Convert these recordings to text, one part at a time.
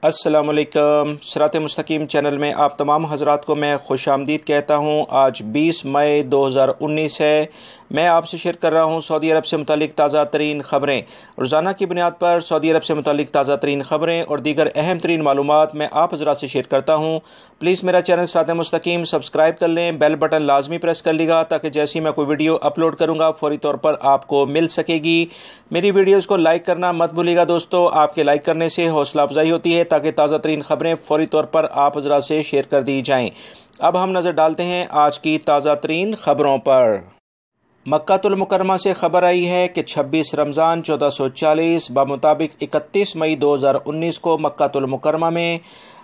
अस्सलामुअलैकुम। सिरात मुस्तकीम चैनल में आप तमाम हजरात को मैं खुश आमदीद कहता हूँ। आज 20 मई 2019 है। मैं आपसे शेयर कर रहा हूँ सऊदी अरब से मुतालिक ताज़ा तरीन खबरें। रोज़ाना की बुनियाद पर सऊदी अरब से मुतालिक ताज़ा तरीन खबरें और दीगर अहम तरीन मालूमात मैं आप हजरात से शेयर करता हूँ। प्लीज़ मेरा चैनल सिरात मुस्तकीम सब्सक्राइब कर लें, बेल बटन लाजमी प्रेस कर लीजिएगा ताकि जैसे ही मैं कोई वीडियो अपलोड करूँगा फौरी तौर पर आपको मिल सकेगी। मेरी वीडियोज़ को लाइक करना मत भूलिएगा दोस्तों, आपके लाइक करने से हौसला अफजाई होती है ताकि ताज़ा तरीन खबरें फौरी तौर पर आप हजरात से शेयर कर दी जाएँ। अब हम नज़र डालते हैं आज की ताज़ा तरीन खबरों पर। मक्कातुल मुकर्रमा से खबर आई है कि 26 रमज़ान 1440 बमुताबिक 31 मई 2019 को मक्कातुल मुकर्रमा में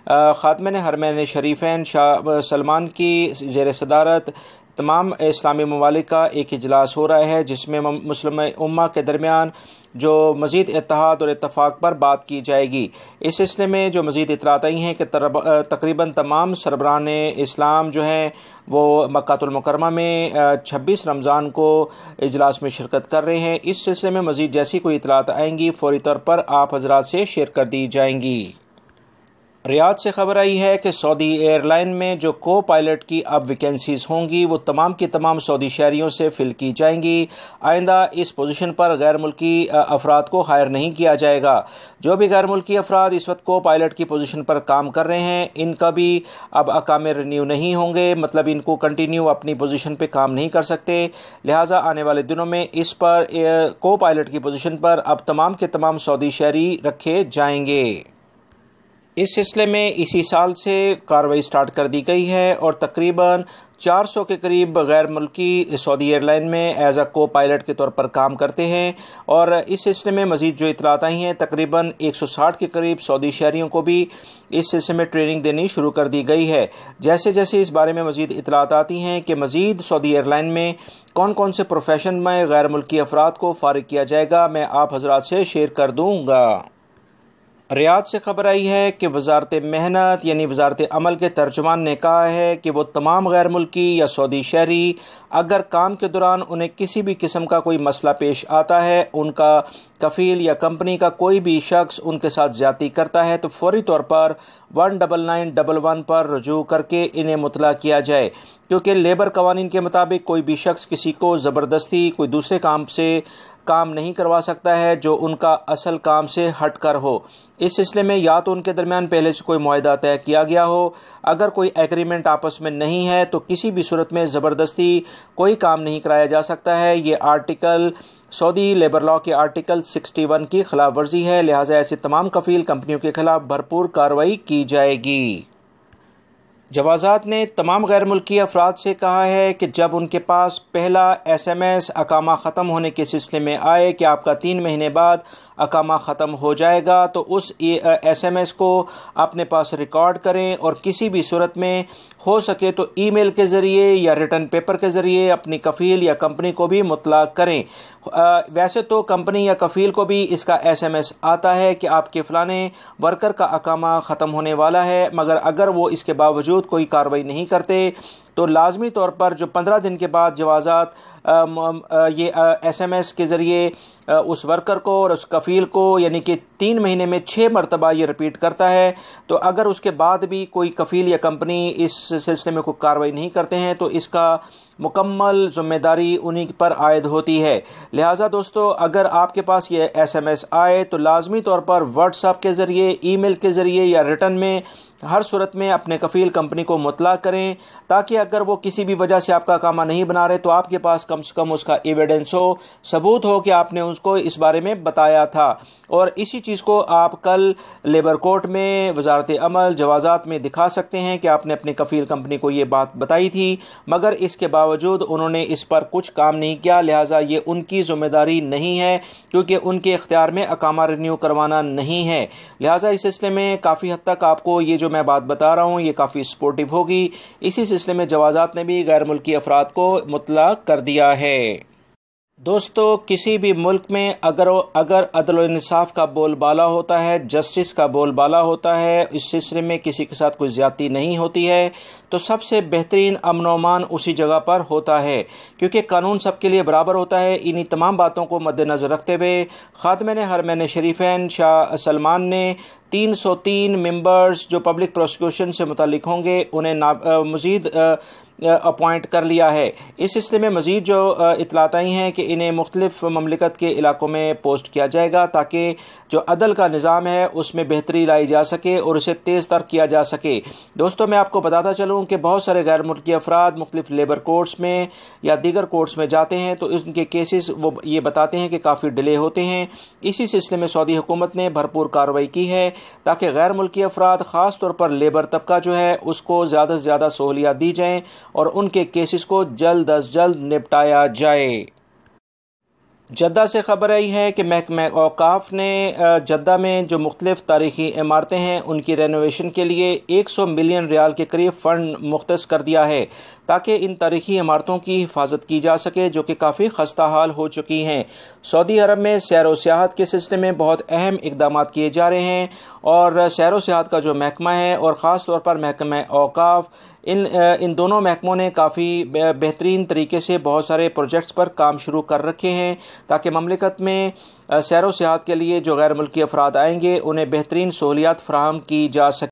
ख़ातमीन हरमैन शरीफैन शाह सलमान की ज़ेर सदारत तमाम इस्लामी ममालिक का एक इजलास हो रहा है, जिसमें मुस्लिम उम्मा के दरमियान जो मज़ीद इत्तेहाद और इत्तफ़ाक़ पर बात की जाएगी। इस सिलसिले में जो मज़ीद इतलात आई हैं कि तकरीबन तमाम सरबराहान इस्लाम जो हैं वो मक्कातुल मुकर्रमा में 26 रमज़ान को इजलास में शिरकत कर रहे हैं। इस सिलसिले में मज़ीद जैसी कोई इतलात आएंगी फौरी तौर पर आप हजरात से शेयर कर दी जाएंगी। रियाद से खबर आई है कि सऊदी एयरलाइन में जो को पायलट की अब वैकेंसीज होंगी वो तमाम की तमाम सऊदी शहरियों से फिल की जाएंगी। आइंदा इस पोजीशन पर गैर मुल्की अफराद को हायर नहीं किया जाएगा। जो भी गैर मुल्की अफराद इस वक्त को पायलट की पोजीशन पर काम कर रहे हैं इनका भी अब अकामे रिन्यू नहीं होंगे, मतलब इनको कंटिन्यू अपनी पोजीशन पर काम नहीं कर सकते। लिहाजा आने वाले दिनों में इस पर को पायलट की पोजीशन पर अब तमाम के तमाम सऊदी शहरी रखे जाएंगे। इस सिलसिले में इसी साल से कार्रवाई स्टार्ट कर दी गई है और तकरीबन 400 के करीब गैर मुल्की सऊदी एयरलाइन में एज अ को पायलट के तौर पर काम करते हैं। और इस सिलसिले में मज़ीद जो इतलात आई हैं तकरीबन 160 के करीब सऊदी शहरियों को भी इस सिलसिले में ट्रेनिंग देनी शुरू कर दी गई है। जैसे जैसे इस बारे में मज़ीद इतलात आती हैं कि मज़ीद सऊदी एयरलाइन में कौन कौन से प्रोफेशन में गैर मुल्की अफराद को फारिग किया जाएगा मैं आप हजरात से शेयर कर दूँगा। रियाद से खबर आई है कि वजारत मेहनत यानी वजारत अमल के तर्जुमान ने कहा है कि वो तमाम गैर मुल्की या सऊदी शहरी अगर काम के दौरान उन्हें किसी भी किस्म का कोई मसला पेश आता है, उनका कफ़ील या कंपनी का कोई भी शख्स उनके साथ ज़्यादती करता है तो फौरी तौर पर 19911 पर रजू करके इन्हें मुतला किया जाए, क्योंकि लेबर कवानीन के मुताबिक कोई भी शख्स किसी को ज़बरदस्ती कोई दूसरे काम से काम नहीं करवा सकता है जो उनका असल काम से हट कर हो। इस सिलसिले में या तो उनके दरमियान पहले से कोई मुआहदा तय किया गया हो, अगर कोई एग्रीमेंट आपस में नहीं है तो किसी भी सूरत में ज़बरदस्ती कोई काम नहीं कराया जा सकता है। ये आर्टिकल सऊदी लेबर लॉ के आर्टिकल 61 की खिलाफ वर्जी है। लिहाजा ऐसे तमाम कफ़ील कंपनियों के खिलाफ भरपूर कार्रवाई की जाएगी। जवाज़ात ने तमाम गैर मुल्की अफराद से कहा है कि जब उनके पास पहला SMS अकामा ख़त्म होने के सिलसिले में आए कि आपका 3 महीने बाद अकामा ख़त्म हो जाएगा तो उस SMS को अपने पास रिकॉर्ड करें और किसी भी सूरत में हो सके तो ईमेल के ज़रिए या रिटर्न पेपर के ज़रिए अपनी कफ़ील या कंपनी को भी मुतला करें। वैसे तो कंपनी या कफ़ील को भी इसका SMS आता है कि आपके फ़लाने वर्कर का अकामा ख़त्म होने वाला है, मगर अगर वो इसके बावजूद कोई कार्रवाई नहीं करते तो लाजमी तौर पर जो 15 दिन के बाद जवाज़ात ये SMS के ज़रिए उस वर्कर को और उस कफ़ील को यानी कि 3 महीने में 6 मरतबा ये रिपीट करता है, तो अगर उसके बाद भी कोई कफ़ील या कंपनी इस सिलसिले में कोई कार्रवाई नहीं करते हैं तो इसका मुकम्मल ज़िम्मेदारी उन्हीं पर आयद होती है। लिहाजा दोस्तों अगर आपके पास ये SMS आए तो लाजमी तौर पर व्हाट्सएप के ज़रिए, ईमेल के ज़रिए या रिटर्न में हर सूरत में अपने कफ़ील कंपनी को मुतला करें, ताकि अगर वो किसी भी वजह से आपका कामा नहीं बना रहे तो आपके पास कम से कम उसका एविडेंस हो, सबूत हो कि आपने उसको इस बारे में बताया था। और इसी चीज़ को आप कल लेबर कोर्ट में, वजारत अमल, जवाज़ात में दिखा सकते हैं कि आपने अपनी कफ़ील कंपनी को ये बात बताई थी, मगर इसके बावजूद उन्होंने इस पर कुछ काम नहीं किया। लिहाजा ये उनकी ज़िम्मेदारी नहीं है क्योंकि उनके इख्तियार में अकामा रिन्यू करवाना नहीं है। लिहाजा इस सिलसिले में काफ़ी हद तक आपको ये जो मैं बात बता रहा हूँ ये काफ़ी सपोर्टिव होगी। इसी सिलसिले में जवाज़ात ने भी गैर मुल्की अफराद को मुतला कर दिया है। दोस्तों, किसी भी मुल्क में अगर अदल और इंसाफ का बोलबाला होता है, जस्टिस का बोलबाला होता है, इस सिलसिले में किसी के साथ कोई ज्यादती नहीं होती है, तो सबसे बेहतरीन अमन और अमान उसी जगह पर होता है, क्योंकि कानून सबके लिए बराबर होता है। इन्हीं तमाम बातों को मद्देनज़र रखते हुए खातमे हरमैन शरीफैन शाह सलमान ने 303 मेंबर्स जो पब्लिक प्रोसिक्यूशन से मुतालिक होंगे उन्हें मज़ीद अपॉइंट कर लिया है। इस सिलसिले में मज़ीद जो इतलात आई हैं कि इन्हें मुख्तलिफ ममलिकत के इलाकों में पोस्ट किया जाएगा, ताकि जो अदल का निज़ाम है उसमें बेहतरी लाई जा सके और उसे तेज़ तर किया जा सके। दोस्तों, मैं आपको बताता चलूँ कि बहुत सारे गैर मुल्की अफराद मुख्तलिफ लेबर कोर्ट्स में या दीगर कोर्ट्स में जाते हैं तो इनके केसेस वो ये बताते हैं कि काफ़ी डिले होते हैं। इसी सिलसिले में सऊदी हुकूमत ने भरपूर कार्रवाई की है ताकि गैर मुल्की अफराद ख़ास तौर पर लेबर तबका जो है उसको ज़्यादा से ज़्यादा सहूलियात दी जाएँ और उनके केसेस को जल्द अज जल्द निपटाया जाए। जद्दा से खबर आई है कि महकमा औकाफ ने जद्दा में जो मुख्तलिफ तारीखी इमारतें हैं उनकी रेनोवेशन के लिए 100 मिलियन रियाल के करीब फ़ंड मुख्तस कर दिया है ताकि इन तारीखी इमारतों की हिफाजत की जा सके जो कि काफ़ी खस्ता हाल हो चुकी हैं। सऊदी अरब में सैर व सियाहत के सिलसिले में बहुत अहम इकदाम किए जा रहे हैं और सैर व सियाहत का जो महकमा है और ख़ास तौर पर महकमा औकाफ इन दोनों महकमों ने काफ़ी बेहतरीन तरीके से बहुत सारे प्रोजेक्ट्स पर काम शुरू कर रखे हैं ताकि ममलिकत में सैर व सियाहत के लिए जो गैर मुल्की अफराद आएंगे उन्हें बेहतरीन सहूलियात फराहम की जा सके।